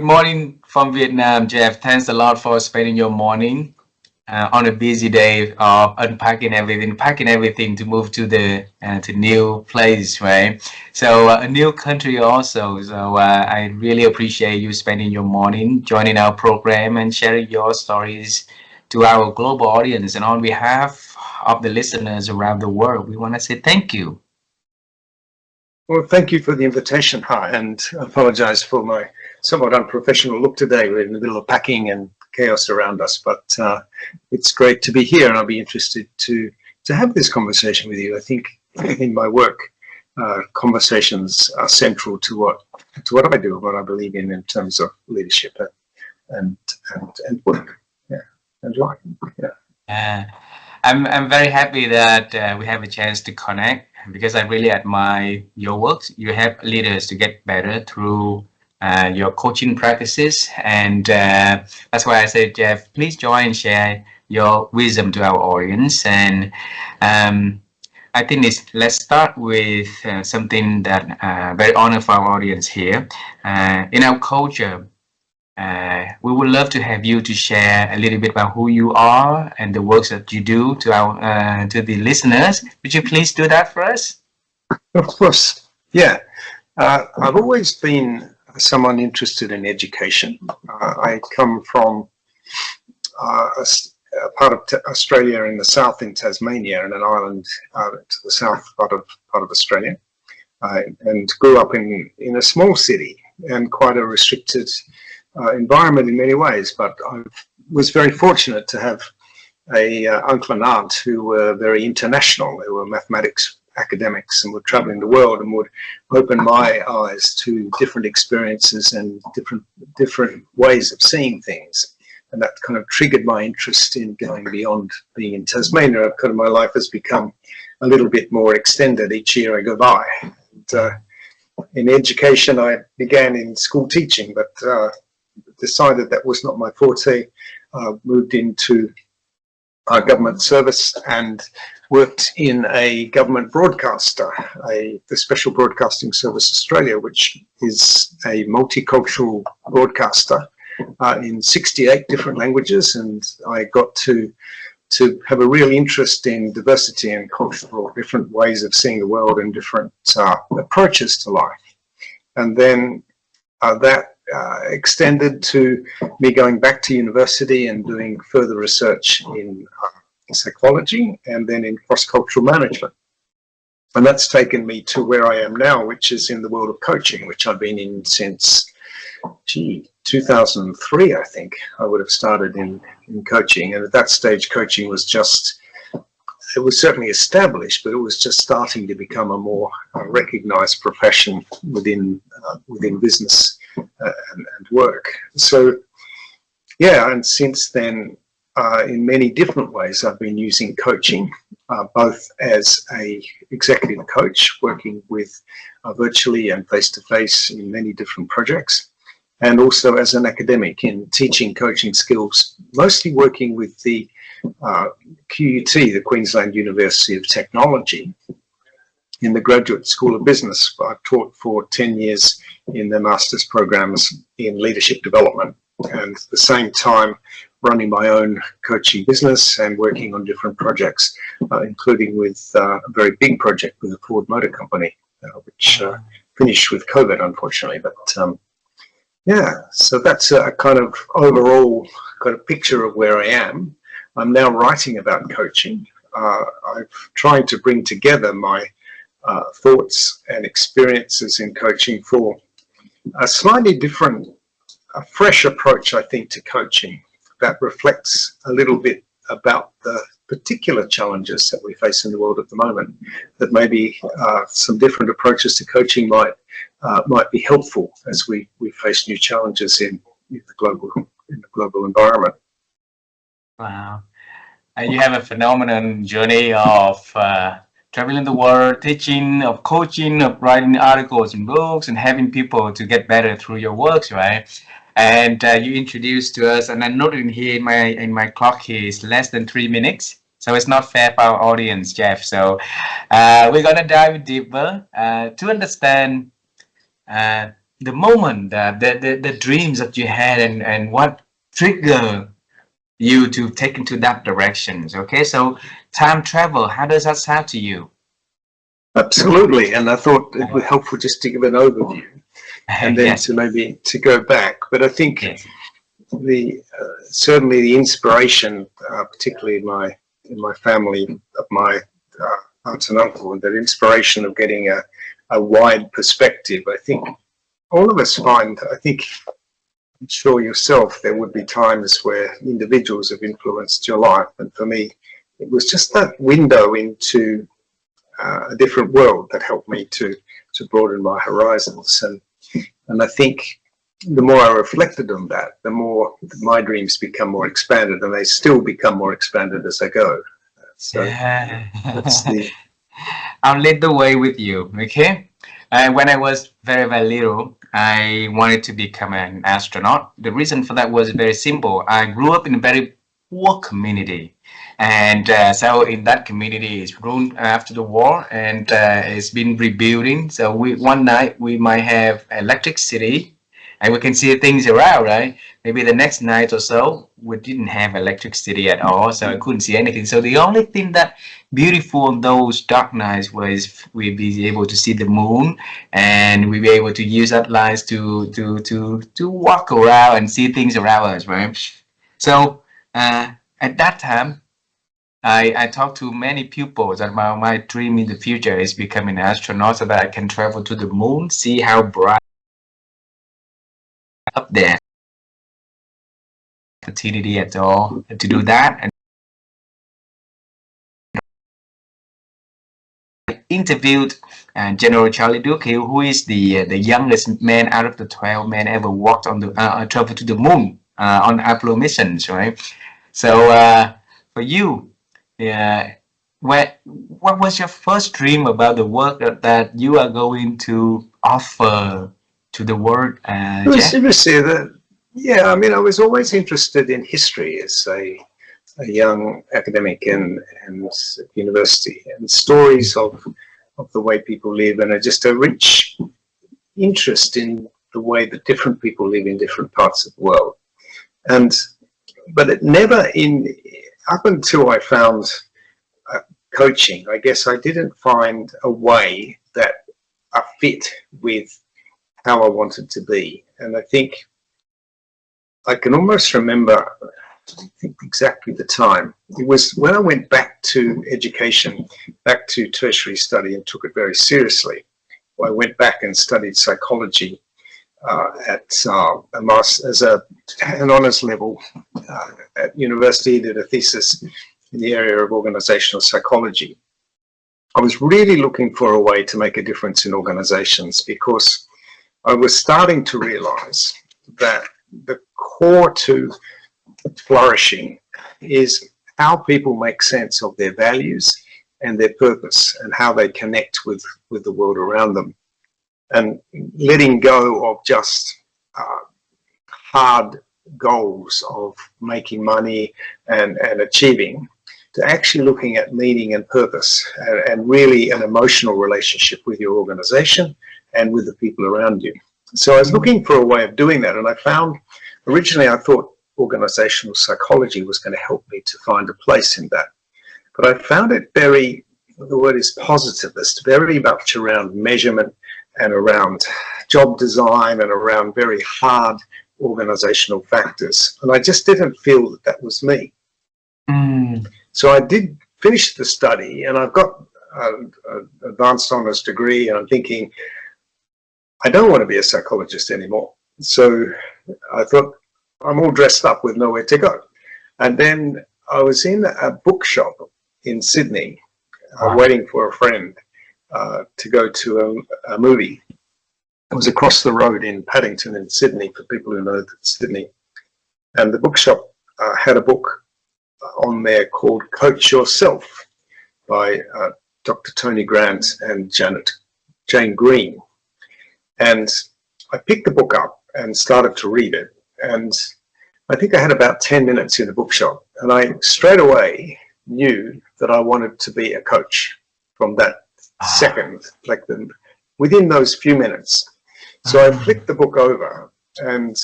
Good morning from Vietnam, Jeff. Thanks a lot for spending your morning on a busy day of unpacking everything, packing everything to move to the to new place, right? So a new country also. So I really appreciate you spending your morning joining our program and sharing your stories to our global audience. And on behalf of the listeners around the world, we want to say thank you. Well, thank you for the invitation, Ha, and I apologize for my somewhat unprofessional look today. We're in the middle of packing and chaos around us, but it's great to be here, and I'll be interested to have this conversation with you. I think in my work, conversations are central to what I do, what I believe in terms of leadership and work, yeah, and life, yeah. I'm very happy that we have a chance to connect because I really admire your work. You help leaders to get better through your coaching practices, and that's why I said, Jeff, please join and share your wisdom to our audience. And I think let's start with something that very honor for our audience here. In our culture, we would love to have you to share a little bit about who you are and the works that you do to our to the listeners. Would you please do that for us? Of course, yeah. I've always been someone interested in education. I come from a part of Australia in the south, in Tasmania, and an island to the south part of Australia, and grew up in a small city and quite a restricted environment in many ways. But I was very fortunate to have a uncle and aunt who were very international. They were mathematics academics and were traveling the world and would open my eyes to different experiences and different ways of seeing things. And that kind of triggered my interest in going beyond being in Tasmania. Kind of my life has become a little bit more extended each year I go by. And, in education, I began in school teaching, but decided that was not my forte. Moved into government service and worked in a government broadcaster, the Special Broadcasting Service Australia, which is a multicultural broadcaster in 68 different languages, and I got to have a real interest in diversity and cultural different ways of seeing the world and different approaches to life. And then that extended to me going back to university and doing further research in psychology and then in cross-cultural management. And that's taken me to where I am now, which is in the world of coaching, which I've been in since 2003, I think. I would have started in coaching, and at that stage coaching was it was certainly established, but it was just starting to become a more recognized profession within business and work. So yeah, and since then, in many different ways, I've been using coaching, both as a executive coach, working with virtually and face-to-face in many different projects, and also as an academic in teaching coaching skills, mostly working with the QUT, the Queensland University of Technology, in the Graduate School of Business. I've taught for 10 years in the master's programs in leadership development, and at the same time running my own coaching business and working on different projects, including with a very big project with the Ford Motor Company, which finished with COVID, unfortunately. But yeah, so that's a kind of overall kind of picture of where I am. I'm now writing about coaching. I'm trying to bring together my thoughts and experiences in coaching for a slightly different, a fresh approach, I think, to coaching that reflects a little bit about the particular challenges that we face in the world at the moment, that maybe some different approaches to coaching might be helpful as we face new challenges in the global environment. Wow. You have a phenomenal journey of traveling the world, teaching, of coaching, of writing articles and books, and having people to get better through your works, right? And you introduced to us, and I noted here in my clock here is less than 3 minutes, so it's not fair for our audience, Jeff. So we're gonna dive deeper to understand the moment that the dreams that you had, and what triggered you to take into that directions. Okay, so time travel, how does that sound to you? Absolutely, and I thought it would be helpful just to give an overview and then Yes, to maybe to go back. But I think yes. the certainly the inspiration, particularly in my family, of my aunts and uncle, and that inspiration of getting a wide perspective. I think all of us find. I think I'm sure yourself there would be times where individuals have influenced your life, and for me, it was just that window into a different world that helped me to broaden my horizons. And I think the more I reflected on that, the more my dreams become more expanded, and they still become more expanded as I go. So that's Yeah. the I'll lead the way with you, okay? When I was very, very little, I wanted to become an astronaut. The reason for that was very simple. I grew up in a very poor community. And so in that community is ruined after the war, and it's been rebuilding. So one night we might have electricity and we can see things around, right? Maybe the next night or so we didn't have electricity at all, so I couldn't see anything. So the only thing that beautiful on those dark nights was we'd be able to see the moon, and we'd be able to use that lights to walk around and see things around us, right? So at that time, I talked to many pupils that my dream in the future is becoming an astronaut so that I can travel to the moon, see how bright up there. Opportunity at all to do that, and interviewed General Charlie Duke, who is the youngest man out of the 12 men ever walked on the travel to the moon on Apollo missions, right? So for you, yeah, what was your first dream about the work that you are going to offer to the world, Jeff? it was that. Yeah, I mean, I was always interested in history as a young academic and at university, and stories of the way people live, and just a rich interest in the way that different people live in different parts of the world. And but it never in up until I found coaching, I guess I didn't find a way that I fit with how I wanted to be. And I think I can almost remember, I don't think exactly the time. It was when I went back to education, back to tertiary study, and took it very seriously. I went back and studied psychology as an honours level at university. Did a thesis in the area of organisational psychology. I was really looking for a way to make a difference in organisations, because I was starting to realise that the core to flourishing is how people make sense of their values and their purpose, and how they connect with the world around them, and letting go of just hard goals of making money and achieving, to actually looking at meaning and purpose, and really an emotional relationship with your organization and with the people around you. So I was looking for a way of doing that, and I found, originally I thought organizational psychology was going to help me to find a place in that. But I found it very, the word is positivist, very much around measurement and around job design and around very hard organizational factors. And I just didn't feel that that was me. Mm. So I did finish the study, and I've got an advanced honours degree, and I'm thinking, I don't want to be a psychologist anymore. So I thought, I'm all dressed up with nowhere to go. And then I was in a bookshop in Sydney, waiting for a friend to go to a movie. It was across the road in Paddington in Sydney, for people who know Sydney. And the bookshop had a book on there called Coach Yourself by Dr. Tony Grant and Jane Green. And I picked the book up and started to read it. And I think I had about 10 minutes in the bookshop, and I straight away knew that I wanted to be a coach from that second, like within those few minutes. So I flicked the book over, and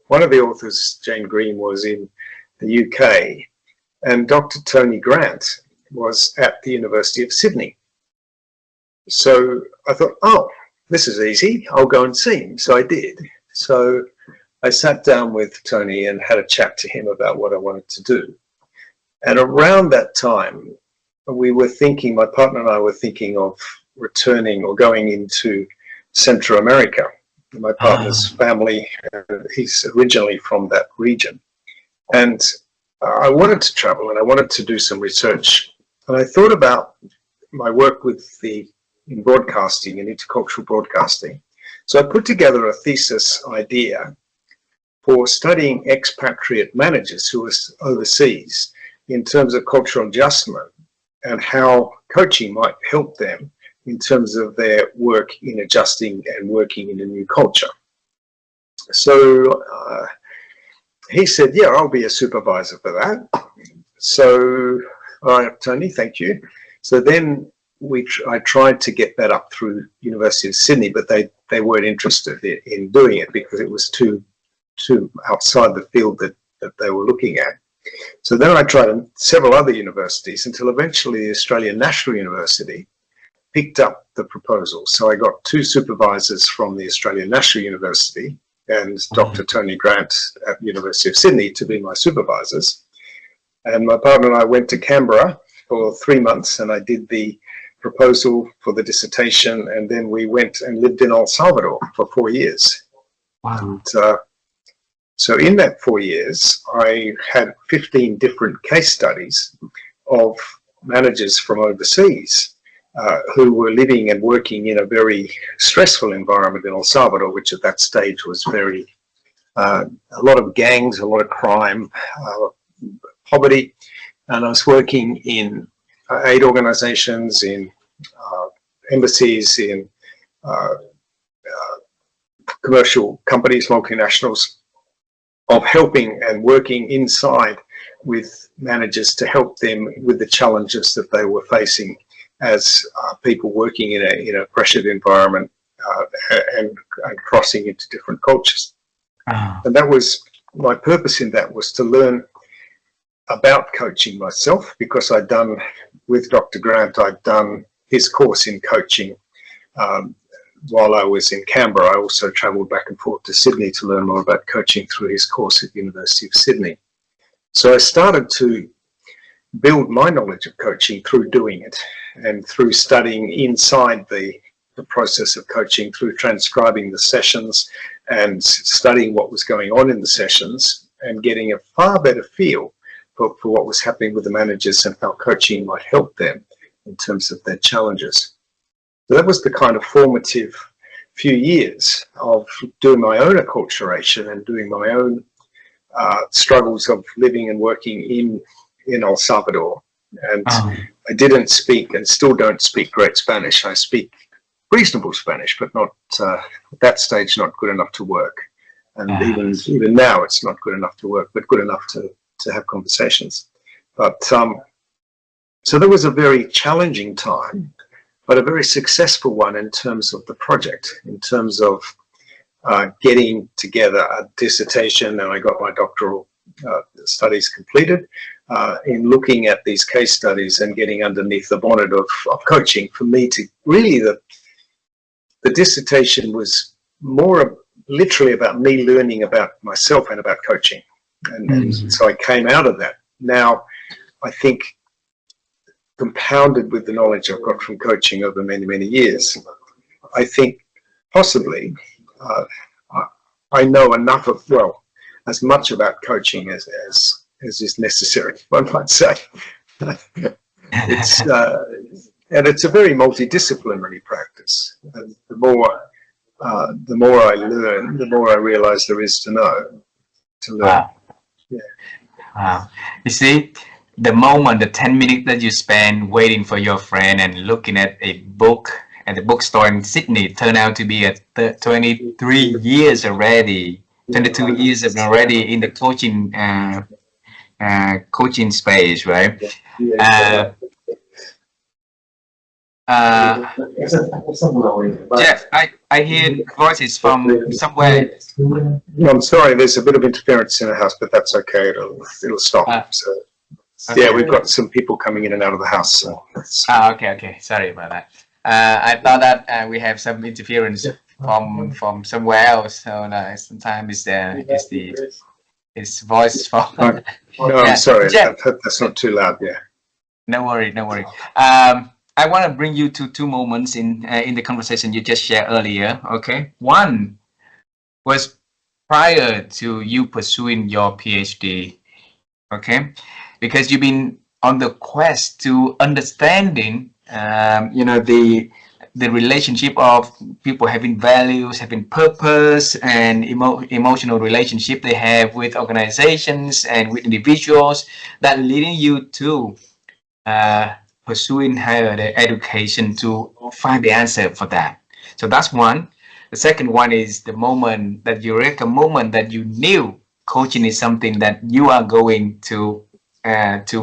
one of the authors, Jane Green, was in the UK, and Dr. Tony Grant was at the University of Sydney. So I thought, oh, this is easy. I'll go and see him. So I did. So I sat down with Tony and had a chat to him about what I wanted to do. And around that time, we were thinking, my partner and I were thinking of returning or going into Central America. My partner's family, he's originally from that region. And I wanted to travel and I wanted to do some research. And I thought about my work in broadcasting and intercultural broadcasting. So I put together a thesis idea for studying expatriate managers who were overseas in terms of cultural adjustment and how coaching might help them in terms of their work in adjusting and working in a new culture. So he said, yeah, I'll be a supervisor for that. So, all right, Tony, thank you. So then I tried to get that up through University of Sydney, but they weren't interested in doing it because it was too outside the field that they were looking at. So then I tried several other universities until eventually the Australian National University picked up the proposal. So I got 2 supervisors from the Australian National University and Dr. Tony Grant at the University of Sydney to be my supervisors. And my partner and I went to Canberra for 3 months and I did the proposal for the dissertation, and then we went and lived in El Salvador for 4 years. Wow. And, so in that 4 years, I had 15 different case studies of managers from overseas who were living and working in a very stressful environment in El Salvador, which at that stage was very, a lot of gangs, a lot of crime, poverty. And I was working in aid organizations, in embassies, in commercial companies, multinationals, of helping and working inside with managers to help them with the challenges that they were facing as people working in a pressured environment and crossing into different cultures. And that was my purpose in that, was to learn about coaching myself, because I'd done with Dr. Grant, I'd done his course in coaching. While I was in Canberra, I also travelled back and forth to Sydney to learn more about coaching through his course at the University of Sydney. So I started to build my knowledge of coaching through doing it and through studying inside the process of coaching, through transcribing the sessions and studying what was going on in the sessions and getting a far better feel for what was happening with the managers and how coaching might help them in terms of their challenges. So that was the kind of formative few years of doing my own acculturation and doing my own struggles of living and working in El Salvador. And I didn't speak and still don't speak great Spanish. I speak reasonable Spanish, but not at that stage, not good enough to work. And even now, it's not good enough to work, but good enough to have conversations. But so there was a very challenging time, but a very successful one in terms of the project, in terms of getting together a dissertation, and I got my doctoral studies completed in looking at these case studies and getting underneath the bonnet of coaching. For me to really, the dissertation was more literally about me learning about myself and about coaching. And so I came out of that. Now, I think, compounded with the knowledge I've got from coaching over many, many years, I think possibly I know enough of, well, as much about coaching as is necessary, one might say. It's and it's a very multidisciplinary practice. And the more I learn, the more I realize there is to know, to learn. Wow. Yeah. Wow. You see, the moment, the 10 minutes that you spend waiting for your friend and looking at a book at the bookstore in Sydney turned out to be 23 years already, 22 years already in the coaching space, right? Uh, Jeff, I hear voices from somewhere. No, I'm sorry, there's a bit of interference in the house, but that's okay. It'll stop. So Okay. yeah, we've got some people coming in and out of the house. So Okay. Sorry about that. I thought that we have some interference from somewhere else. So sometimes it's voice from. no, I'm sorry, Jeff, that's not too loud. Yeah. no worry. I want to bring you to two moments in the conversation you just shared earlier. Okay, one was prior to you pursuing your PhD. Okay, because you've been on the quest to understanding, the relationship of people having values, having purpose, and emotional relationship they have with organizations and with individuals, that leading you to uh, pursuing higher education to find the answer for that. So that's one. The second one is the moment that you knew coaching is something that you are going to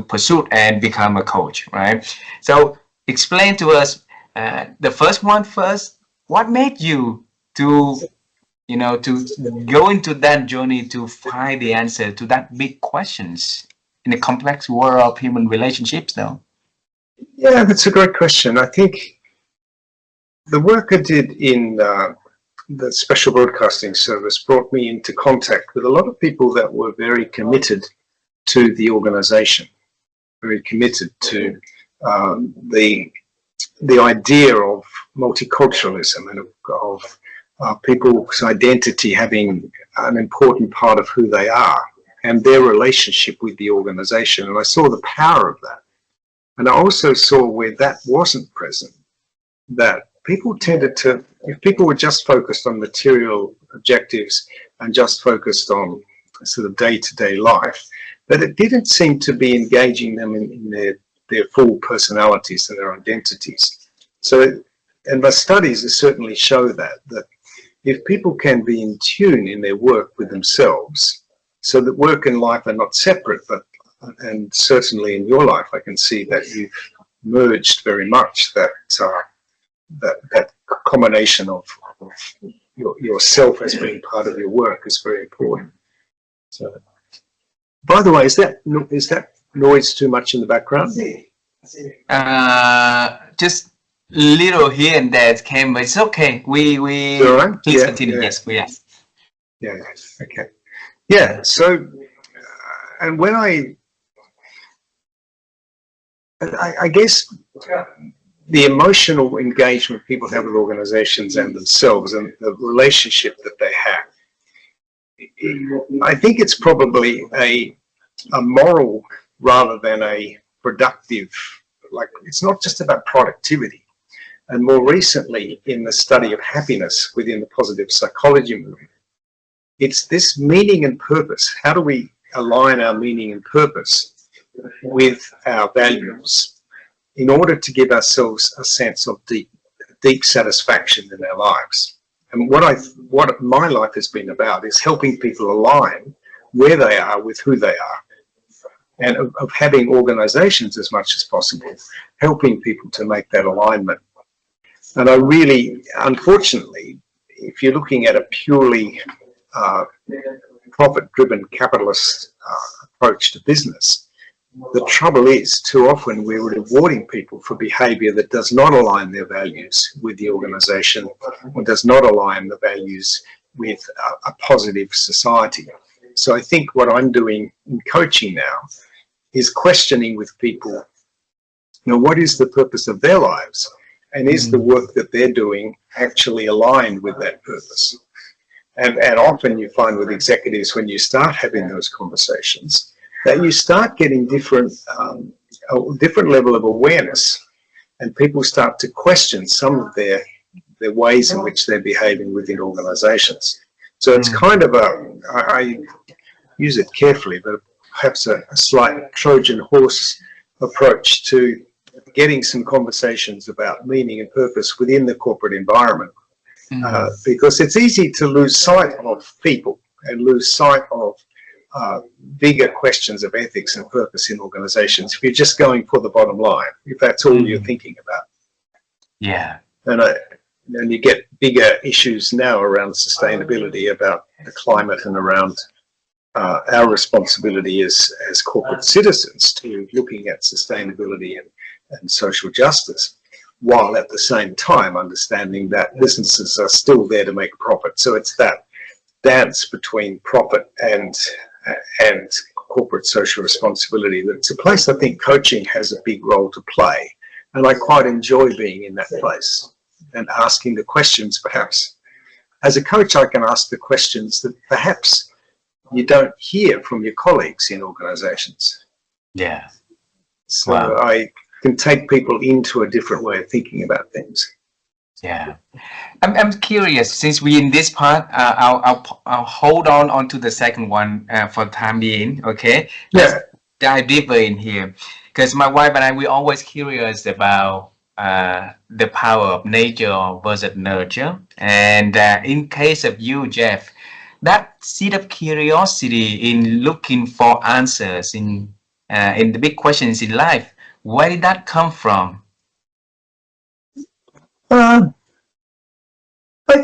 pursue and become a coach, right? So explain to us the first one first. What made you to to go into that journey to find the answer to that big questions in the complex world of human relationships, though? Yeah, that's a great question. I think the work I did in the special broadcasting service brought me into contact with a lot of people that were very committed to the organization, very committed to the idea of multiculturalism and of people's identity having an important part of who they are and their relationship with the organization. And I saw the power of that. And I also saw where that wasn't present, that people tended to, if people were just focused on material objectives and just focused on sort of day-to-day life, that it didn't seem to be engaging them in their full personalities and their identities. So, and the studies certainly show that if people can be in tune in their work with themselves, so that work and life are not separate, and certainly in your life, I can see that you've merged very much that combination of yourself as being part of your work is very important. So, by the way, is that noise too much in the background? Just little here and there it came, but it's okay. We right? Please continue. Yeah. Yes. Yeah. Okay. Yeah. So, and when I guess the emotional engagement people have with organizations and themselves and the relationship that they have, I think it's probably a moral rather than a productive, like it's not just about productivity. And more recently in the study of happiness within the positive psychology movement, it's this meaning and purpose. How do we align our meaning and purpose with our values in order to give ourselves a sense of deep satisfaction in our lives? And what my life has been about is helping people align where they are with who they are, and of having organizations as much as possible helping people to make that alignment. And I really, unfortunately, if you're looking at a purely profit-driven capitalist approach to business, the trouble is too often we're rewarding people for behavior that does not align their values with the organization or does not align the values with a positive society. So I think what I'm doing in coaching now is questioning with people, what is the purpose of their lives? And is the work that they're doing actually aligned with that purpose? And often you find with executives, when you start having those conversations, that you start getting a different level of awareness, and people start to question some of their ways in which they're behaving within organizations. So it's kind of I use it carefully, but perhaps a slight Trojan horse approach to getting some conversations about meaning and purpose within the corporate environment, because it's easy to lose sight of people and lose sight of bigger questions of ethics and purpose in organizations if you're just going for the bottom line, if that's all you're thinking about. Yeah. And you get bigger issues now around sustainability, about the climate, and around our responsibility as corporate citizens to looking at sustainability and social justice, while at the same time understanding that businesses are still there to make profit. So it's that dance between profit and corporate social responsibility. That's a place I think coaching has a big role to play, and I quite enjoy being in that place and asking the questions. Perhaps as a coach, I can ask the questions that perhaps you don't hear from your colleagues in organizations. Yeah. So Wow. I can take people into a different way of thinking about things. Yeah. I'm curious, since we in this part, I'll hold on to the second one for the time being. Okay. Let's dive deeper in here, because my wife and I, we always curious about the power of nature versus nurture. And in case of you, Jeff, that seed of curiosity in looking for answers in the big questions in life, where did that come from? I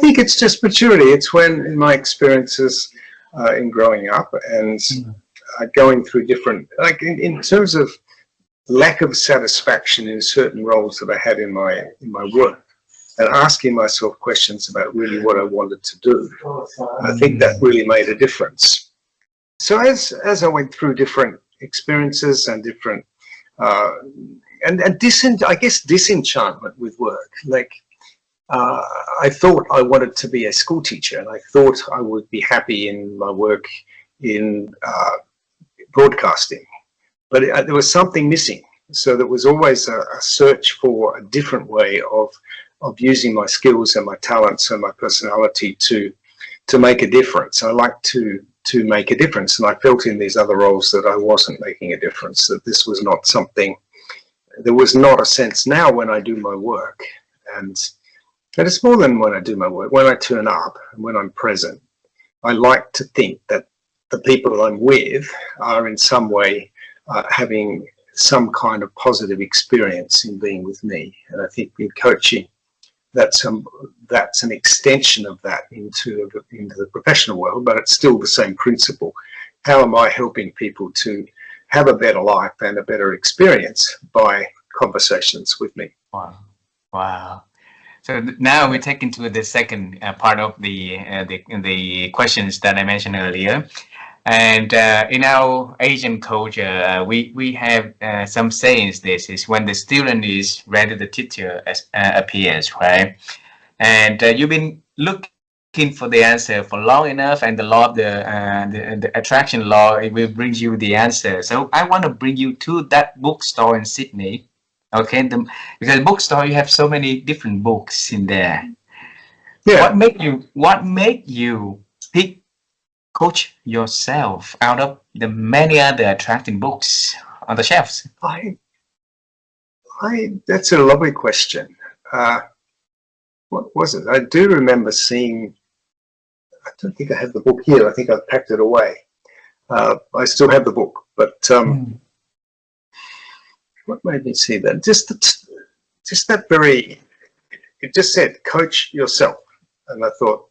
think it's just maturity. It's when, in my experiences in growing up and going through different, like in terms of lack of satisfaction in certain roles that I had in my work, and asking myself questions about really what I wanted to do. I think that really made a difference. So as I went through different experiences and different I guess disenchantment with work, like I thought I wanted to be a school teacher, and I thought I would be happy in my work in broadcasting, but there was something missing. So there was always a search for a different way of using my skills and my talents and my personality to make a difference. I like to make a difference, and I felt in these other roles that I wasn't making a difference, that this was not something, there was not a sense now when I do my work, and it's more than when I do my work, when I turn up and when I'm present, I like to think that the people I'm with are in some way having some kind of positive experience in being with me. And I think in coaching, that's an extension of that into the professional world, but it's still the same principle. How am I helping people to have a better life and a better experience by conversations with me? Wow. Wow. So now we take into the second part of the questions that I mentioned earlier. And in our Asian culture, we have some sayings. This is when the student is ready, the teacher appears, right? And you've been looking for the answer for long enough, and the law of the attraction law, it will bring you the answer. So I want to bring you to that bookstore in Sydney. Okay, because bookstore, you have so many different books in there. Yeah. What make you pick Coach Yourself out of the many other attracting books on the shelves? That's a lovely question. What was it? I do remember seeing, I don't think I have the book here. I think I've packed it away. I still have the book, but what made me see that? Just that very, it just said, coach yourself. And I thought,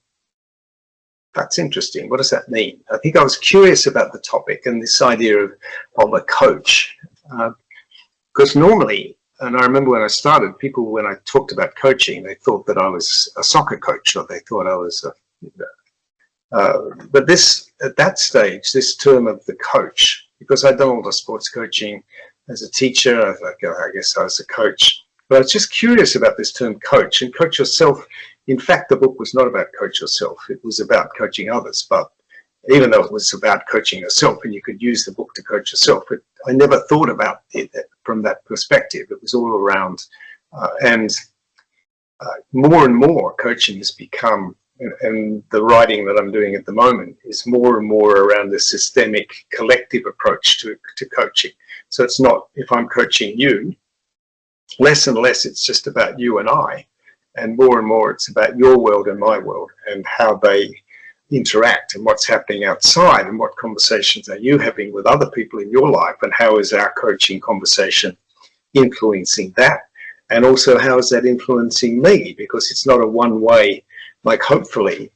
that's interesting. What does that mean? I think I was curious about the topic and this idea of a coach. Because normally, and I remember when I started, people, when I talked about coaching, they thought that I was a soccer coach, or they thought I was but this, at that stage, this term of the coach, because I'd done all the sports coaching as a teacher, I guess I was a coach, but I was just curious about this term coach, and coach yourself. In fact, the book was not about coach yourself. It was about coaching others. But even though it was about coaching yourself, and you could use the book to coach yourself, I never thought about it from that perspective. It was all around, and more and more coaching has become, and the writing that I'm doing at the moment is more and more around the systemic collective approach to coaching. So it's not, if I'm coaching you, less and less it's just about you and I, and more it's about your world and my world, and how they interact, and what's happening outside, and what conversations are you having with other people in your life, and how is our coaching conversation influencing that, And also, how is that influencing me? Because it's not a one-way, like hopefully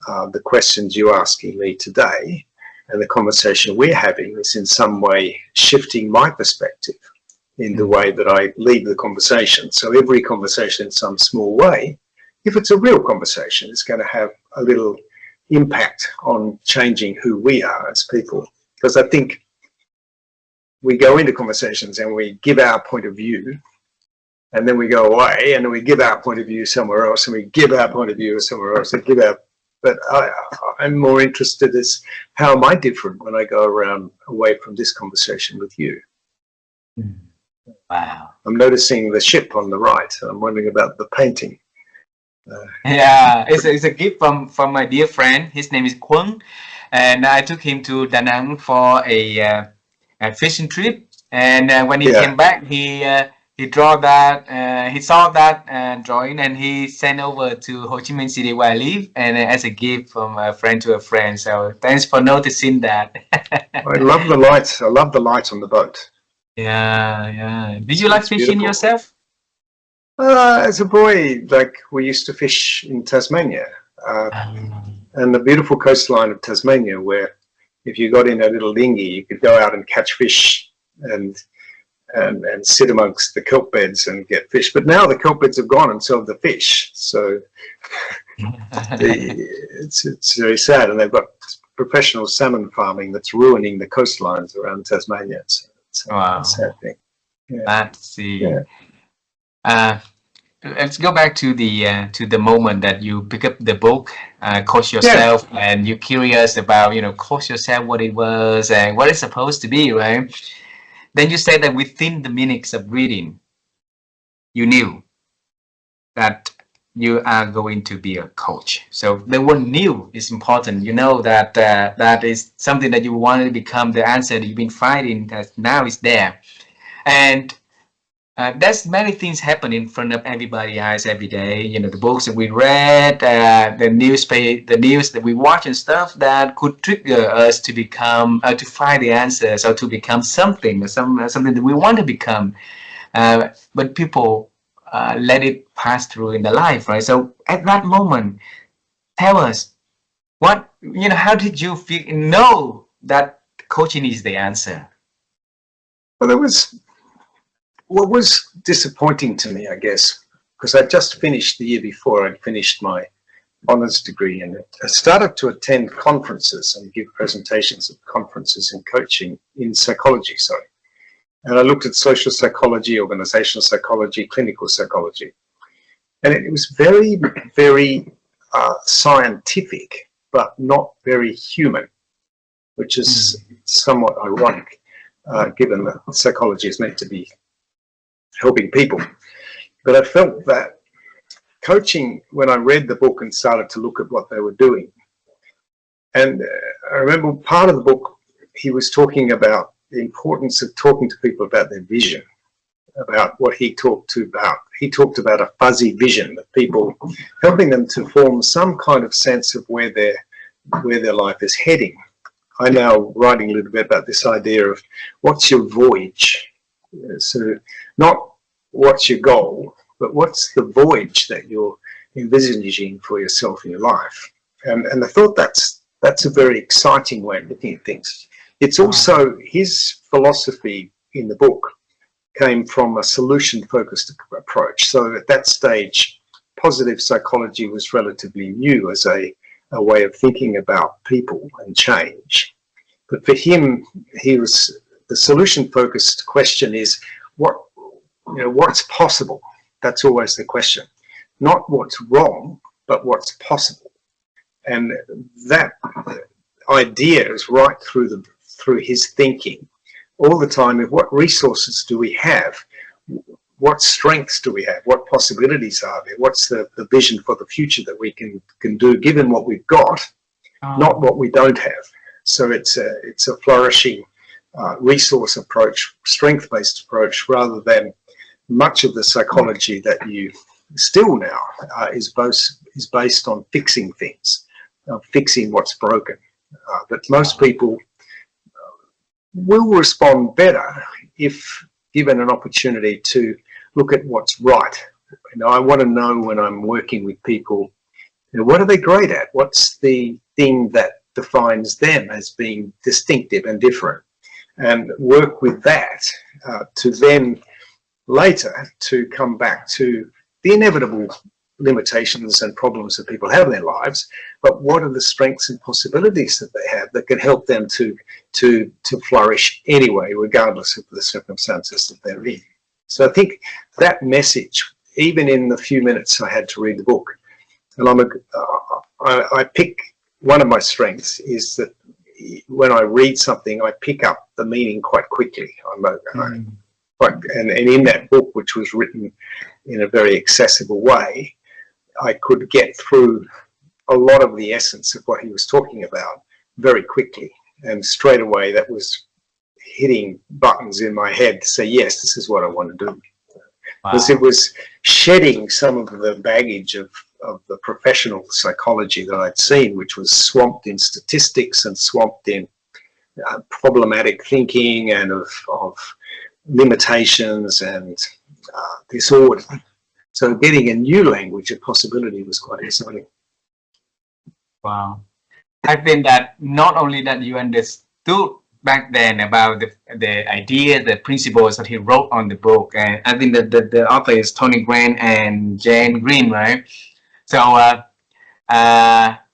the questions you're asking me today and the conversation we're having is in some way shifting my perspective in the way that I lead the conversation. So every conversation in some small way, if it's a real conversation, is going to have a little impact on changing who we are as people. Because I think we go into conversations and we give our point of view, and then we go away and then we give our point of view somewhere else, and we give our point of view somewhere else, and give our. But I'm more interested as how am I different when I go around away from this conversation with you. Wow. I'm noticing the ship on the right. I'm wondering about the painting. Yeah, it's a gift from my dear friend. His name is Kwon, and I took him to Da Nang for a fishing trip. And when he came back, he draw that. He saw that drawing, and he sent over to Ho Chi Minh City where I live, and as a gift from a friend to a friend. So thanks for noticing that. I love the lights. I love the lights on the boat. Yeah. Did you like fishing beautiful. yourself? As a boy, like we used to fish in Tasmania, and the beautiful coastline of Tasmania, where if you got in a little dinghy, you could go out and catch fish and sit amongst the kelp beds and get fish. But now the kelp beds have gone and sold the fish, so it's very sad. And they've got professional salmon farming that's ruining the coastlines around Tasmania. So it's a sad thing. Let's see. Let's go back to the moment that you pick up the book, Coach Yourself, and you're curious about, Coach Yourself, what it was and what it's supposed to be, right? Then you said that within the minutes of reading, you knew that you are going to be a coach. So the word "new" is important. You know that that is something that you wanted to become, the answer that you've been fighting, that now is there. And there's many things happen in front of everybody's eyes every day. The books that we read, the news that we watch and stuff that could trigger us to become, to find the answers, or to become something, or something that we want to become. But people let it pass through in their life, right? So at that moment, tell us how did you know that coaching is the answer? Well, what was disappointing to me, I guess, because I just finished the year before, I'd finished my honours degree, and I started to attend conferences and give presentations at conferences in coaching, in psychology, sorry. And I looked at social psychology, organizational psychology, clinical psychology. And it was very, very scientific, but not very human, which is somewhat ironic, given that psychology is meant to be helping people. But I felt that coaching, when I read the book and started to look at what they were doing, and I remember part of the book, he was talking about the importance of talking to people about their vision, about what he talked about. He talked about a fuzzy vision of people, helping them to form some kind of sense of where their life is heading. I'm now writing a little bit about this idea of what's your voyage. So not what's your goal, but what's the voyage that you're envisaging for yourself in your life. And I thought that's a very exciting way of looking at things. It's also his philosophy in the book came from a solution-focused approach. So at that stage, positive psychology was relatively new as a way of thinking about people and change. But for him, the solution-focused question is what's possible. That's always the question. Not what's wrong, but what's possible. And that idea is right through his thinking all the time. Of what resources do we have? What strengths do we have? What possibilities are there? What's the vision for the future that we can do given what we've got, not what we don't have? So it's a flourishing resource approach, strength-based approach, rather than much of the psychology that you still now is based on fixing things, fixing what's broken. But most people will respond better if given an opportunity to look at what's right. I want to know when I'm working with people, what are they great at? What's the thing that defines them as being distinctive and different? And work with that to then later to come back to the inevitable limitations and problems that people have in their lives, but what are the strengths and possibilities that they have that can help them to flourish anyway, regardless of the circumstances that they're in. So I think that message, even in the few minutes I had to read the book, and I pick, one of my strengths is that when I read something, I pick up the meaning quite quickly. And in that book, which was written in a very accessible way, I could get through a lot of the essence of what he was talking about very quickly. And straight away, that was hitting buttons in my head to say, yes, this is what I want to do. Wow. Because it was shedding some of the baggage of the professional psychology that I'd seen, which was swamped in statistics and swamped in problematic thinking and of limitations and disorder. So getting a new language of possibility was quite exciting. Wow. I think that not only that you understood back then about the idea, the principles that he wrote on the book, and I think that the author is Tony Grant and Jane Green, right? So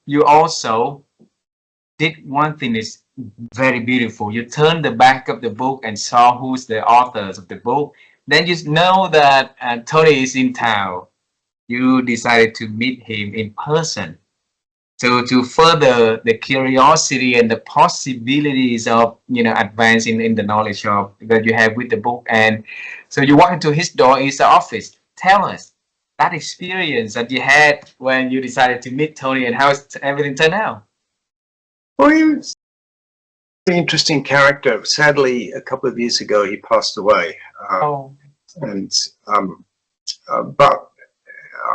you also did one thing is very beautiful. You turned the back of the book and saw who's the authors of the book. Then you know that Tony is in town. You decided to meet him in person. So to further the curiosity and the possibilities of, advancing in the knowledge of that you have with the book. And so you walk into his door, is the office. Tell us that experience that you had when you decided to meet Tony and how everything turned out. Well, he was an interesting character. Sadly, a couple of years ago, he passed away. But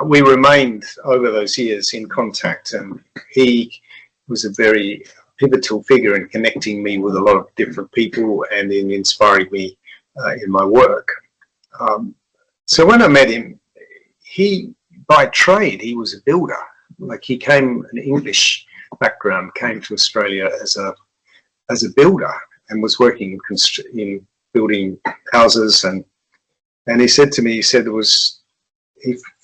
we remained over those years in contact, and he was a very pivotal figure in connecting me with a lot of different people and in inspiring me in my work. So when I met him, by trade, he was a builder. Like, he came, an English background, came to Australia as a builder and was working in building houses. And he said to me,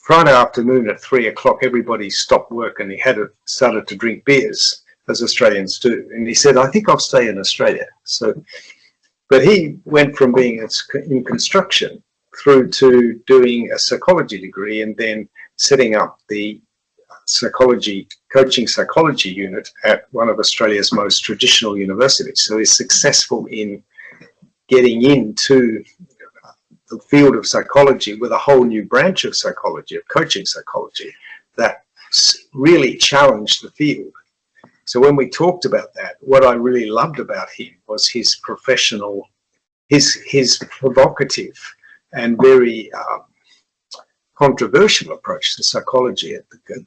Friday afternoon at 3 o'clock, everybody stopped work and he started to drink beers, as Australians do. And he said, I think I'll stay in Australia. But he went from being in construction through to doing a psychology degree and then setting up the coaching psychology unit at one of Australia's most traditional universities. So he's successful in getting into the field of psychology with a whole new branch of psychology, of coaching psychology, that really challenged the field. So when we talked about that, what I really loved about him was his professional, his provocative and very controversial approach to psychology.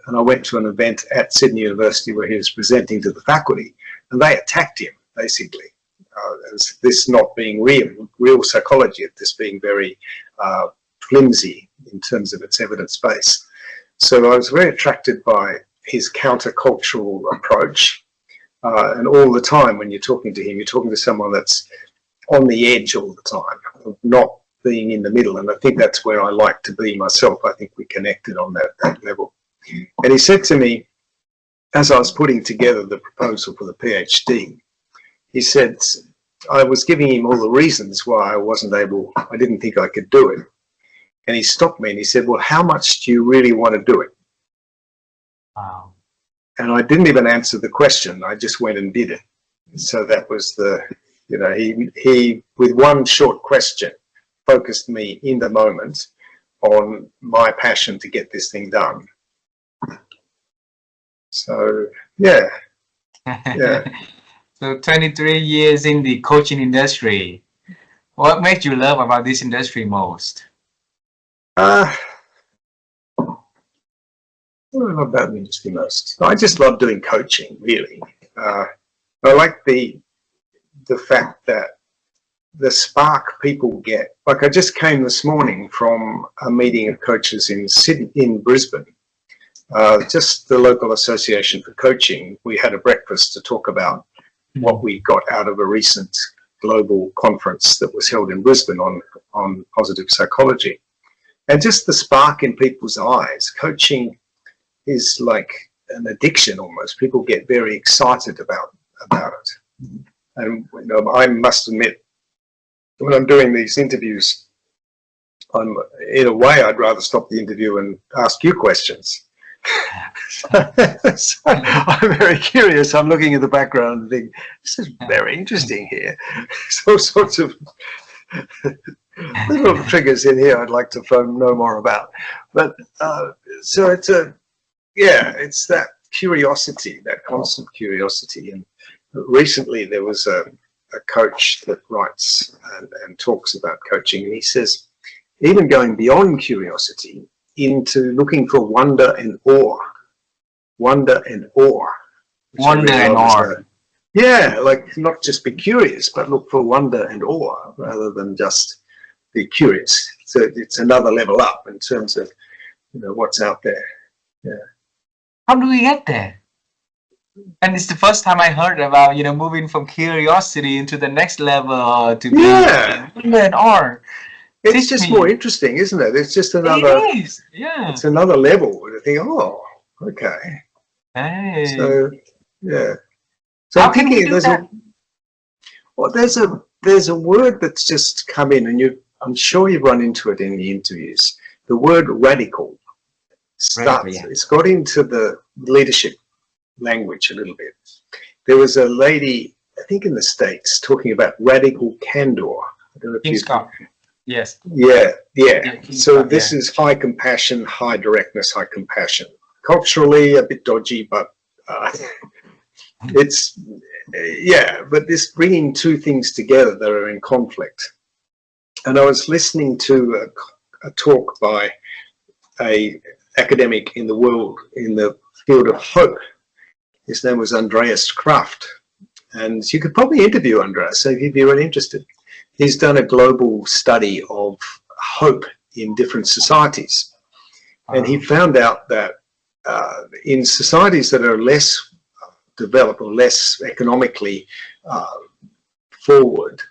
And I went to an event at Sydney University where he was presenting to the faculty, and they attacked him, basically, as this not being real psychology, this being very flimsy in terms of its evidence base. So I was very attracted by his countercultural approach. And all the time when you're talking to him, you're talking to someone that's on the edge all the time, of not being in the middle. And I think that's where I like to be myself. I think we connected on that level. And he said to me, as I was putting together the proposal for the PhD, he said, I was giving him all the reasons why I didn't think I could do it. And he stopped me and he said, well, how much do you really want to do it? Wow. And I didn't even answer the question. I just went and did it. So that was he with one short question, focused me in the moment on my passion to get this thing done. So, yeah. So 23 years in the coaching industry. What makes you love about this industry most? What do I love about the industry most? I just love doing coaching, really. I like the fact that the spark people get. Like I just came this morning from a meeting of coaches in Brisbane, just the local association for coaching. We had a breakfast to talk about what we got out of a recent global conference that was held in Brisbane on positive psychology. And just the spark in people's eyes. Coaching is like an addiction almost. People get very excited about it. And you know, I must admit, when I'm doing these interviews, in a way, I'd rather stop the interview and ask you questions. So I'm very curious. I'm looking at the background and think, this is very interesting here. There's all sorts of little triggers in here I'd like to know more about. But so it's it's that curiosity, that constant curiosity. And recently there was a coach that writes and talks about coaching, and he says, even going beyond curiosity into looking for wonder and awe. Wonder and awe. Wonder and awe. Yeah, like not just be curious, but look for wonder and awe rather than just be curious. So it's another level up in terms of, you know, what's out there. Yeah. How do we get there? And it's the first time I heard about, you know, moving from curiosity into the next level to be wonder and awe. It's just more interesting, isn't it? It's just another. It is. Yeah. It's another level where you think, oh, okay. Hey. So yeah. So How I'm can we thinking do that? there's a word that's just come in, and I'm sure you've run into it in the interviews. The word radical starts. Yeah. It's got into the leadership language a little bit. There was a lady, I think in the States, talking about radical candor. I don't know if Scott. Yes. Yeah. So this is high compassion, high directness, high compassion. Culturally a bit dodgy, but it's but this bringing two things together that are in conflict. And I was listening to a talk by a academic in the world in the field of hope. His name was Andreas Kraft, and you could probably interview Andreas if you're really interested. He's done a global study of hope in different societies. And he found out that in societies that are less developed or less economically forward,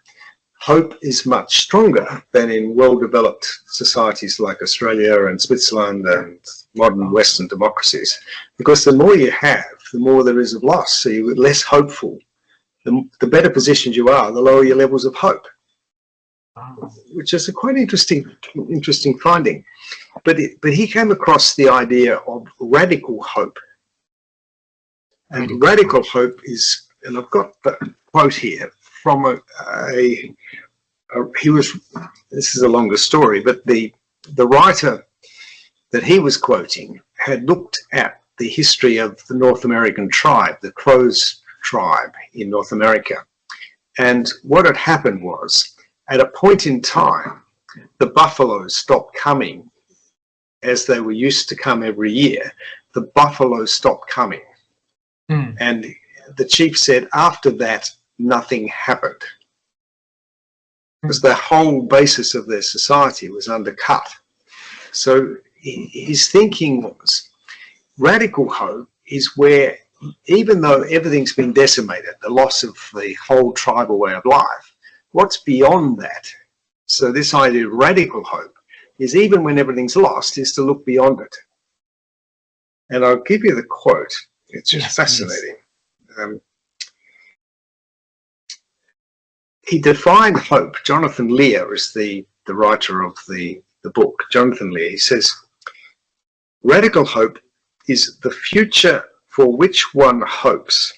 hope is much stronger than in well-developed societies like Australia and Switzerland and modern Western democracies. Because the more you have, the more there is of loss. So you're less hopeful. The better positioned you are, the lower your levels of hope. Which is a quite interesting finding. But he came across the idea of radical hope. And radical hope is, and I've got the quote here from this is a longer story, but the writer that he was quoting had looked at the history of the North American tribe, the Crows tribe in North America. And what had happened was, at a point in time, the buffaloes stopped coming as they were used to come every year. The buffaloes stopped coming. And the chief said after that, nothing happened. Because the whole basis of their society was undercut. So his thinking was, radical hope is where, even though everything's been decimated, the loss of the whole tribal way of life, what's beyond that? So this idea of radical hope is, even when everything's lost, is to look beyond it. And I'll give you the quote. It's just fascinating. He defined hope. Jonathan Lear is the writer of the book. Jonathan Lear, he says, radical hope is the future for which one hopes.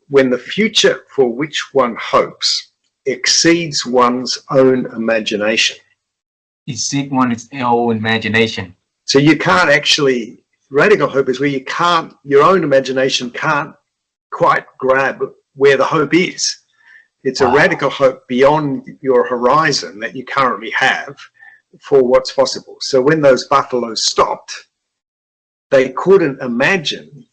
When the future for which one hopes exceeds one's own imagination. Exceed one's own imagination. So you can't actually, radical hope is where you can't, your own imagination can't quite grab where the hope is. It's a radical hope beyond your horizon that you currently have for what's possible. So when those buffaloes stopped, they couldn't imagine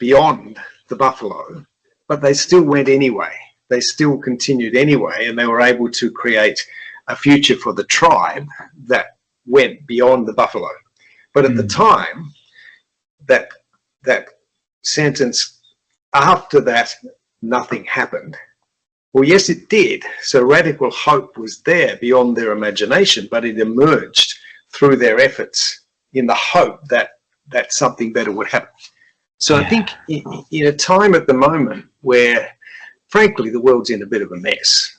beyond the buffalo, but they still went anyway. they still continued anyway, and they were able to create a future for the tribe that went beyond the buffalo. But at the time, that sentence, after that, nothing happened. Well, yes, it did. So radical hope was there beyond their imagination, but it emerged through their efforts in the hope that something better would happen. So I think in a time at the moment where, frankly, the world's in a bit of a mess,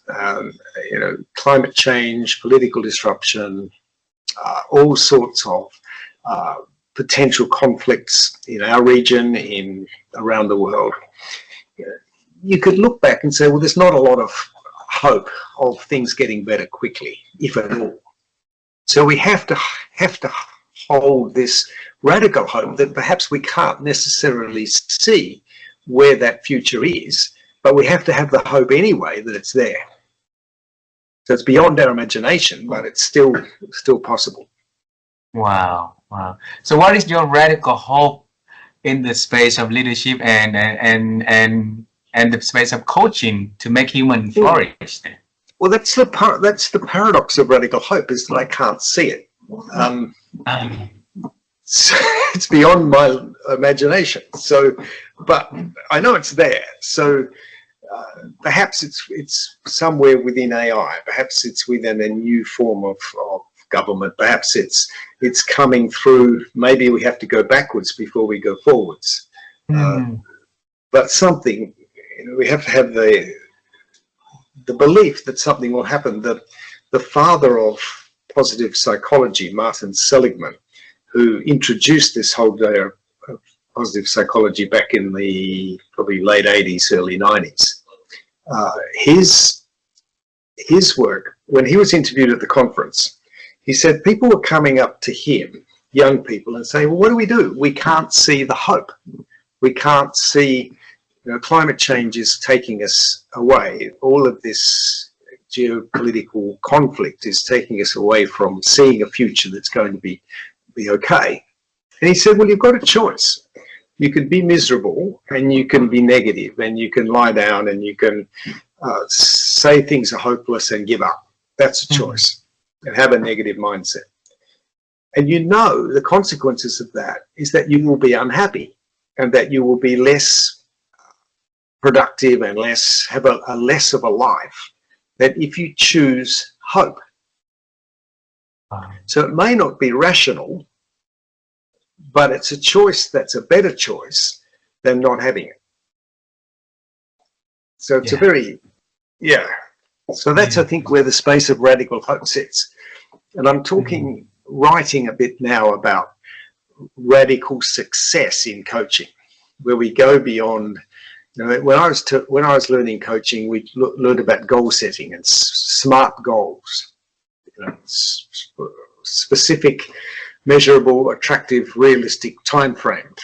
you know, climate change, political disruption, all sorts of potential conflicts in our region, around the world, you could look back and say, well, there's not a lot of hope of things getting better quickly, if at all. So we have to hold this radical hope that perhaps we can't necessarily see where that future is, but we have to have the hope anyway that it's there. So it's beyond our imagination, but it's still possible. Wow, wow. So what is your radical hope in the space of leadership and the space of coaching to make human flourish? Well, that's the paradox of radical hope, is that I can't see it. So it's beyond my imagination. So, but I know it's there. So perhaps it's somewhere within AI. Perhaps it's within a new form of government. Perhaps it's coming through. Maybe we have to go backwards before we go forwards. But something, you know, we have to have the belief that something will happen. The father of positive psychology, Martin Seligman, who introduced this whole day of positive psychology back in the probably late 80s, early 90s. His work, when he was interviewed at the conference, he said people were coming up to him, young people, and saying, well, what do? We can't see the hope. We can't see, you know, climate change is taking us away. All of this geopolitical conflict is taking us away from seeing a future that's going to be okay. And he said, well, you've got a choice. You can be miserable and you can be negative and you can lie down and you can say things are hopeless and give up. That's a choice, and have a negative mindset. And you know the consequences of that is that you will be unhappy and that you will be less productive and have a less of a life than if you choose hope. So it may not be rational, but it's a choice that's a better choice than not having it. So it's a very, so that's, I think, where the space of radical hope sits. And I'm writing a bit now about radical success in coaching, where we go beyond. You know, when I was learning coaching, we learned about goal setting and SMART goals. You know, specific, measurable, attractive, realistic time frame,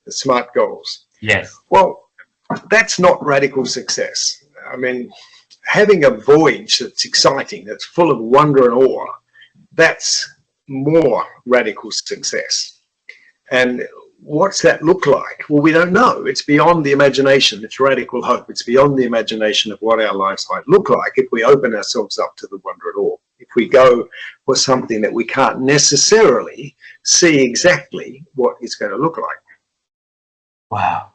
the SMART goals. Yes. Well, that's not radical success. I mean, having a voyage that's exciting, that's full of wonder and awe, that's more radical success. And what's that look like? Well, we don't know. It's beyond the imagination. It's radical hope. It's beyond the imagination of what our lives might look like if we open ourselves up to the wonder and awe. If we go for something that we can't necessarily see exactly what it's going to look like. Wow.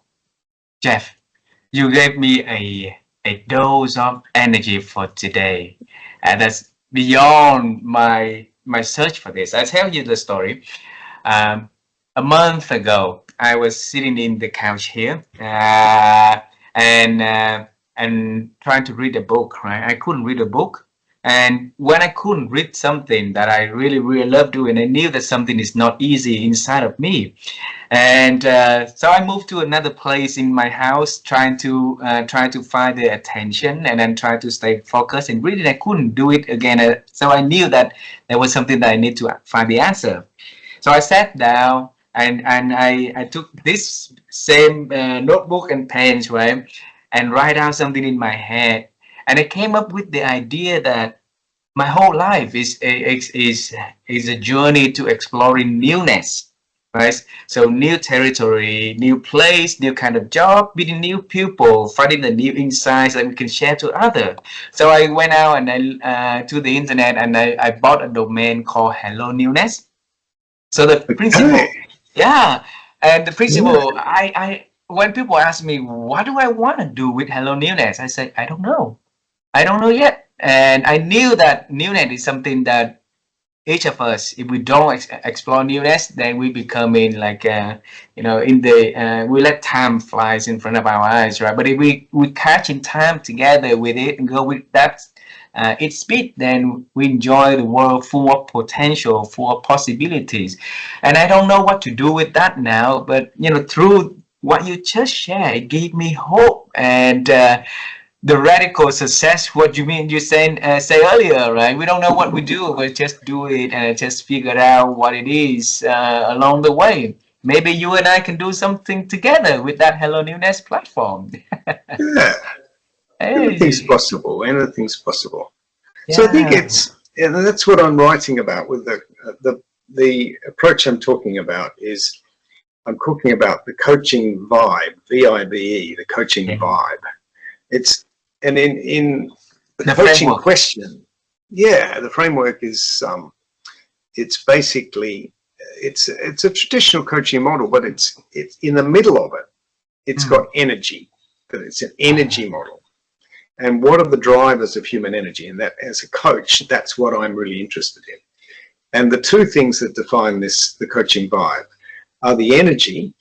Jeff, you gave me a dose of energy for today. And that's beyond my search for this. I'll tell you the story. A month ago, I was sitting in the couch here and trying to read a book, right? I couldn't read a book. And when I couldn't read something that I really, really love doing, I knew that something is not easy inside of me. And so I moved to another place in my house, trying to find the attention and then try to stay focused. And really, I couldn't do it again. So I knew that there was something that I need to find the answer. So I sat down and I took this same notebook and pens, right, and write down something in my head. And I came up with the idea that my whole life is a journey to exploring newness, right? So new territory, new place, new kind of job, meeting new people, finding the new insights that we can share to other. So I went out and I to the internet and I bought a domain called helloNEWNESS. So the Okay. principle, yeah, and the Yeah. principle, I when people ask me what do I want to do with helloNEWNESS, I say I don't know. I don't know yet. And I knew that newness is something that each of us, if we don't explore newness, then we become in like, in the, we let time flies in front of our eyes, right? But if we catch in time together with it and go with that, its speed, then we enjoy the world full of potential, full of possibilities. And I don't know what to do with that now, but, through what you just shared, it gave me hope. And, the radical success, what you mean, you say earlier, right? We don't know what we do, we just do it and just figure out what it is along the way. Maybe you and I can do something together with that helloNEWNESS platform. Yeah. Anything's Hey, possible. Anything's possible. So I think yeah. and that's what I'm writing about with the approach I'm talking about is I'm talking about the coaching vibe, VIBE, the coaching Mhm. vibe. It's and in the The coaching framework. question, yeah, the framework is it's basically it's a traditional coaching model, but it's in the middle of it. It's got Mm. energy, but it's an energy model. And what are the drivers of human energy? And that, as a coach, that's what I'm really interested in. And the two things that define the coaching vibe are the energy,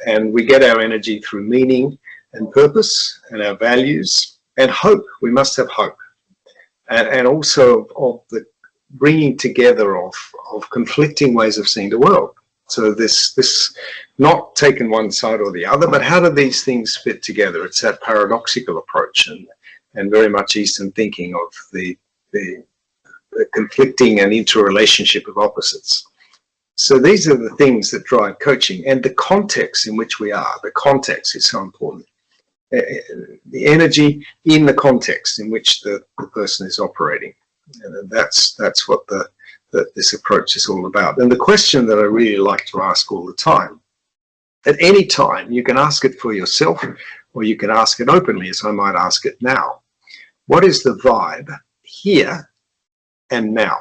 and we get our energy through meaning and purpose and our values and hope. We must have hope. And also of the bringing together of conflicting ways of seeing the world. So this not taking one side or the other, but how do these things fit together? It's that paradoxical approach and very much Eastern thinking of the conflicting and interrelationship of opposites. So these are the things that drive coaching, and the context in which we are. The context is so important. The energy in the context in which the person is operating. And that's what this approach is all about. And the question that I really like to ask all the time, at any time, you can ask it for yourself, or you can ask it openly, as I might ask it now. What is the vibe here and now?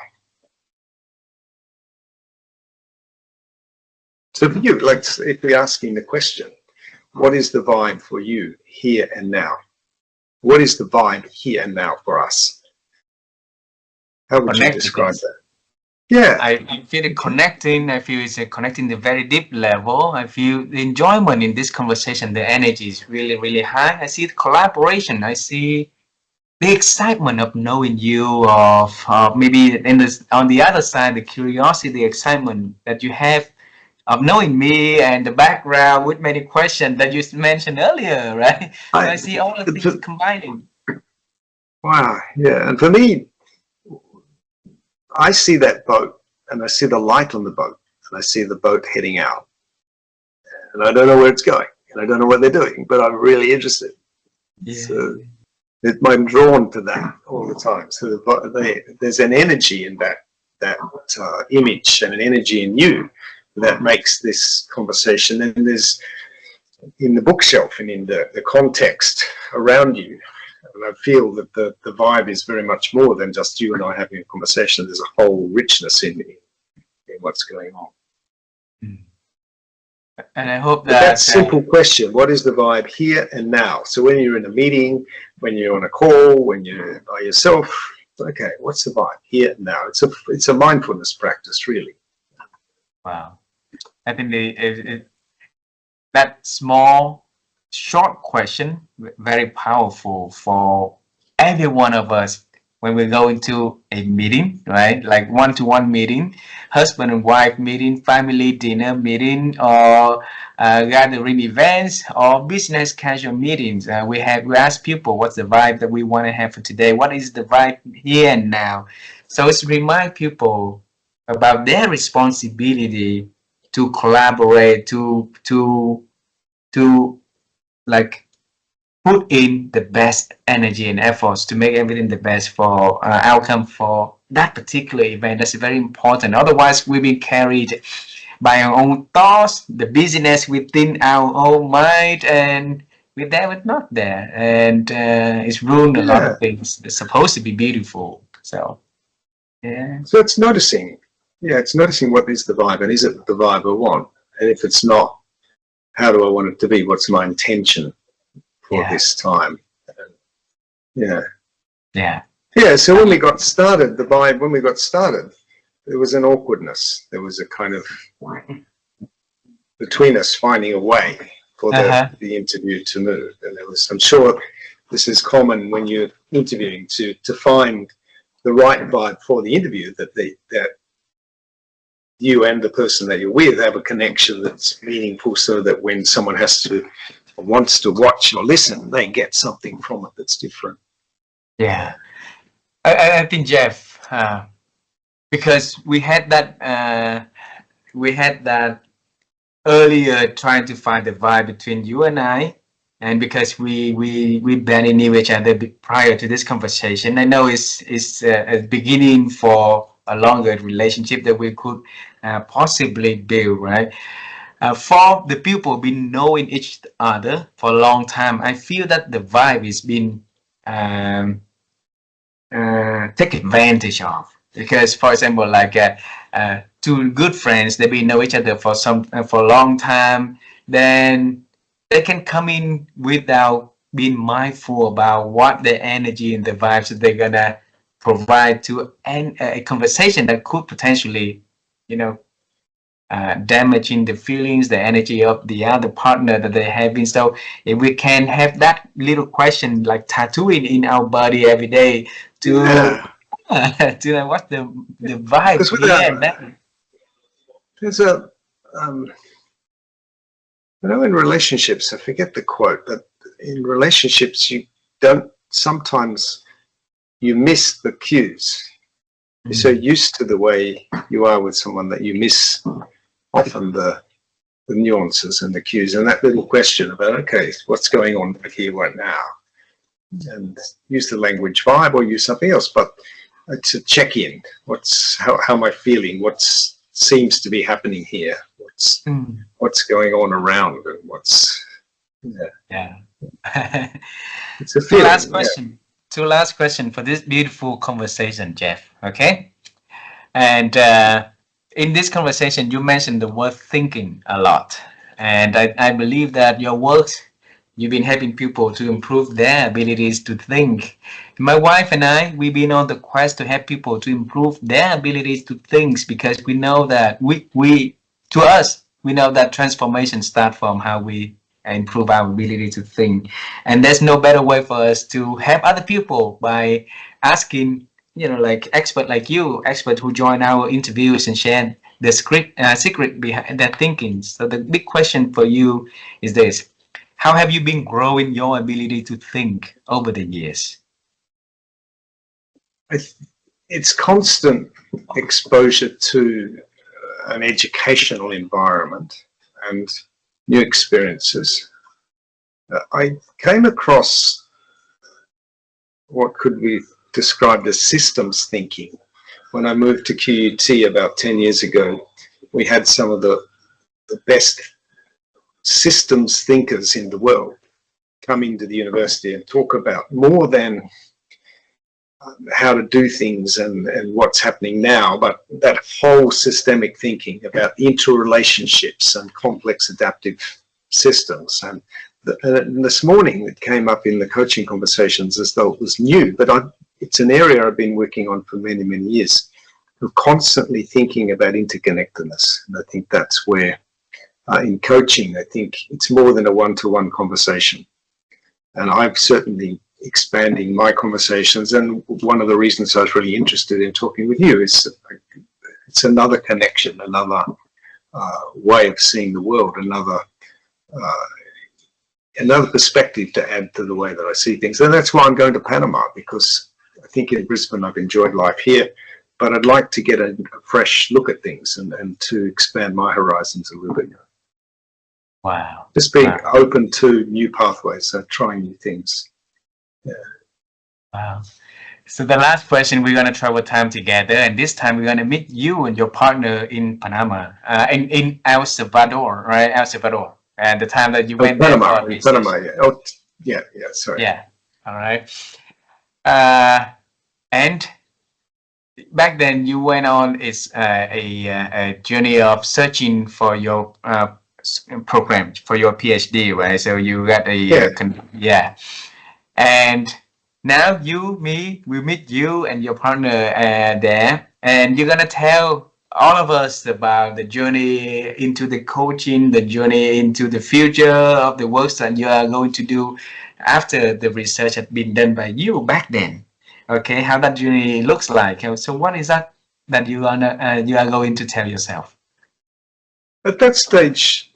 So for you, like if we're asking the question, what is the vibe for you here and now? What is the vibe here and now for us? How would you describe Connecting. that? Yeah. I feel it connecting. I feel it's connecting the very deep level. I feel the enjoyment in this conversation. The energy is really, really high. I see the collaboration. I see the excitement of knowing you, of maybe on the other side, the curiosity, the excitement that you have of knowing me, and the background with many questions that you mentioned earlier, right? So I, I see all of these combining. wow. Yeah. And for me, I see that boat and I see the light on the boat and I see the boat heading out. And I don't know where it's going and I don't know what they're doing, but I'm really interested. Yeah. So I'm drawn to that all the time. So there's an energy in that image and an energy in you that makes this conversation. And there's in the bookshelf and in the context around you. And I feel that the vibe is very much more than just you and I having a conversation. There's a whole richness in what's going on. And I hope But that that simple question, what is the vibe here and now? So when you're in a meeting, when you're on a call, when you're by yourself, okay, what's the vibe here and now? It's a mindfulness practice, really. wow. I think that small, short question, very powerful for every one of us when we go into a meeting, right? Like one-to-one meeting, husband and wife meeting, family dinner meeting, or gathering events, or business casual meetings. We ask people what's the vibe that we want to have for today. What is the vibe here and now? So it's remind people about their responsibility to collaborate, to like put in the best energy and efforts to make everything the best for outcome for that particular event. That's very important. Otherwise, we've been carried by our own thoughts, the busyness within our own mind, and we're there, we're not there, and it's ruined a lot Yeah. of things that's supposed to be beautiful. So yeah, So it's noticing. Yeah, it's noticing what is the vibe, and is it the vibe I want? And if it's not, how do I want it to be? What's my intention for yeah, this time? Yeah. yeah, Yeah, so when we got started, the vibe, when we got started, there was an awkwardness. There was a kind of, between us, finding a way for the interview to move. And there was, I'm sure this is common when you're interviewing, to find the right vibe for the interview, that you and the person that you're with have a connection that's meaningful, so that when someone wants to watch or listen, they get something from it that's different. yeah. I think Jeff, because we had that earlier, trying to find the vibe between you and I, and because we barely knew each other prior to this conversation. I know it's a beginning for a longer relationship that we could possibly build, right? For the people been knowing each other for a long time, I feel that the vibe has been um, take advantage of, because for example, like two good friends, they've been know each other for for a long time, then they can come in without being mindful about what the energy and the vibes that they're gonna provide to a conversation that could potentially, you know, damaging the feelings, the energy of the other partner that they're having. So if we can have that little question like tattooing in our body every day to to know what the vibe, Because yeah, there's a, in relationships, I forget the quote, but in relationships, you don't, sometimes you miss the cues. You're so used to the way you are with someone that you miss often the nuances and the cues, and that little question about, okay, what's going on right here right now, and use the language vibe or use something else, but it's a check-in. How am I feeling? What seems to be happening here? What's going on around, and yeah. it's a Two feeling. last question. Two last question for this beautiful conversation, Jeff. Okay, and in this conversation, you mentioned the word thinking a lot, and I believe that your works, you've been helping people to improve their abilities to think. My wife and I, we've been on the quest to help people to improve their abilities to think, because we know that to us, we know that transformation starts from how we improve our ability to think. And there's no better way for us to help other people by asking, you know, like expert like you, expert who join our interviews and share the secret behind their thinking. So the big question for you is this: how have you been growing your ability to think over the years? It's constant exposure to an educational environment and new experiences. I came across what could be described as systems thinking. When I moved to QUT about 10 years ago, we had some of the best systems thinkers in the world come into the university and talk about more than how to do things and what's happening now, but that whole systemic thinking about interrelationships and complex adaptive systems. And this morning it came up in the coaching conversations as though it was new, but it's an area I've been working on for many, many years. I'm constantly thinking about interconnectedness. And I think that's where, in coaching, I think it's more than a one-to-one conversation. And I've certainly expanding my conversations, and one of the reasons I was really interested in talking with you is it's another connection, another way of seeing the world, another perspective to add to the way that I see things. And that's why I'm going to Panama, because I think in Brisbane I've enjoyed life here, but I'd like to get a fresh look at things and to expand my horizons a little bit. Wow. Just being open to new pathways, so trying new things. Yeah. Wow. So the last question, we're gonna travel time together, and this time we're gonna meet you and your partner in Panama, in El Salvador, right? El Salvador, and the time that you went there for research. Panama, yeah. Oh, yeah, sorry. Yeah. All right. And back then you went on a journey of searching for your program for your PhD, right? So you got yeah. And now we meet you and your partner there, and you're gonna tell all of us about the journey into the coaching, the journey into the future of the works that you are going to do after the research had been done by you back then. Okay, how that journey looks like. So what is that you are going to tell yourself? At that stage,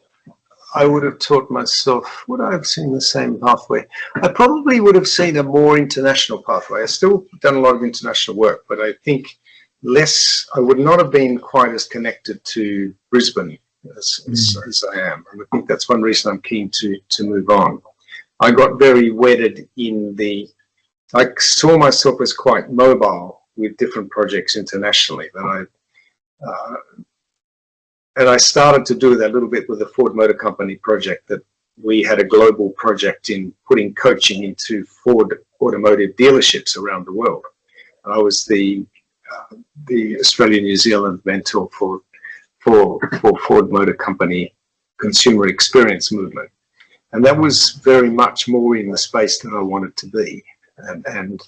I would have taught myself, would I have seen the same pathway? I probably would have seen a more international pathway. I've still done a lot of international work, but I think I would not have been quite as connected to Brisbane as I am. And I think that's one reason I'm keen to move on. I got very wedded I saw myself as quite mobile with different projects internationally. And I started to do that a little bit with the Ford Motor Company project, that we had a global project in putting coaching into Ford automotive dealerships around the world. I was the Australia New Zealand mentor for Ford Motor Company consumer experience movement. And that was very much more in the space that I wanted to be. And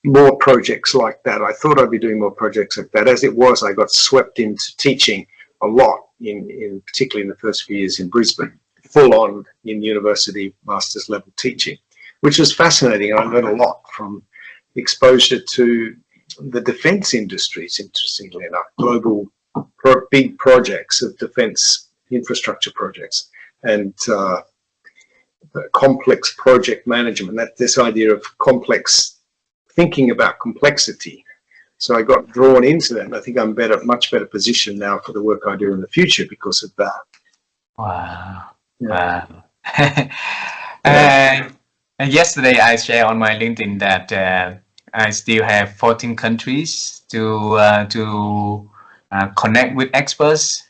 more projects like that. I thought I'd be doing more projects like that. As it was, I got swept into teaching a lot, particularly in the first few years in Brisbane, full on in university master's level teaching, which was fascinating. I learned a lot from exposure to the defense industries, interestingly enough, global big projects of defense infrastructure projects, and complex project management, this idea of thinking about complexity. So I got drawn into that, and I think I'm much better positioned now for the work I do in the future because of that. Wow. Yeah. Wow. And yesterday I shared on my LinkedIn that I still have 14 countries to connect with experts,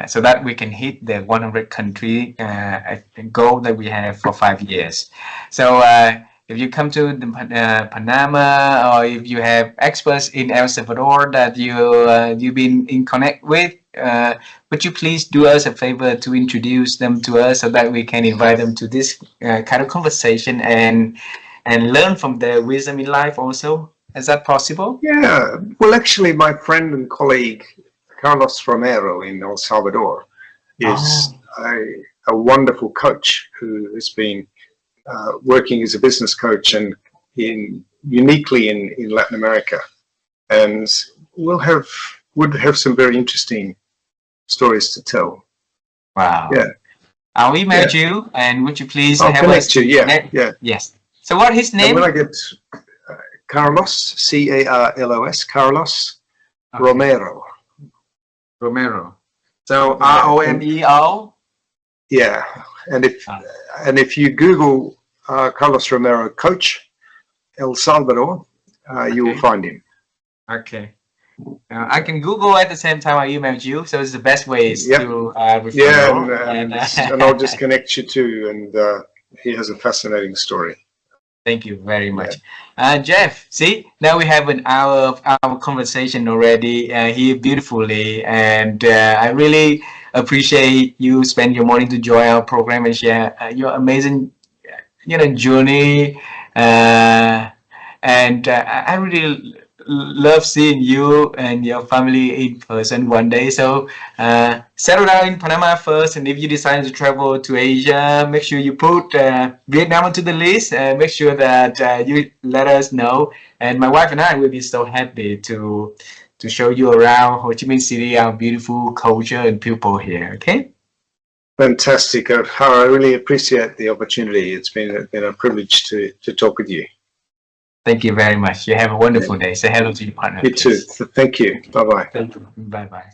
so that we can hit the 100 country goal that we have for 5 years. So if you come to Panama, or if you have experts in El Salvador that you've been in connect with, would you please do us a favor to introduce them to us so that we can invite them to this kind of conversation and learn from their wisdom in life also? Is that possible? Yeah. Well, actually, my friend and colleague Carlos Romero in El Salvador is a wonderful coach who has been working as a business coach and uniquely in Latin America, and would have some very interesting stories to tell. Wow. Yeah. I'll email you, and would you please I'll have connect you. Yeah. Yes. So what his name? And when I get Carlos, Carlos, Carlos Romero. Romero. So Romeo. Yeah. And if you Google Carlos Romero coach El Salvador, you will find him. Okay. I can Google at the same time I emailed you, so it's the best way to refer. Yeah, and I'll just connect you to, and he has a fascinating story. Thank you very much. Jeff, see, now we have an hour of our conversation already here beautifully, and I really appreciate you spend your morning to join our program and share your amazing journey, and I really love seeing you and your family in person one day. So settle down in Panama first, and if you decide to travel to Asia, make sure you put Vietnam onto the list, and make sure that you let us know. And my wife and I will be so happy to show you around Ho Chi Minh City, our beautiful culture and people here. Okay. Fantastic. I really appreciate the opportunity. It's been a privilege to talk with you. Thank you very much. You have a wonderful day. Say hello to your partner. You too. Thank you. Bye-bye. Thank you. Bye-bye.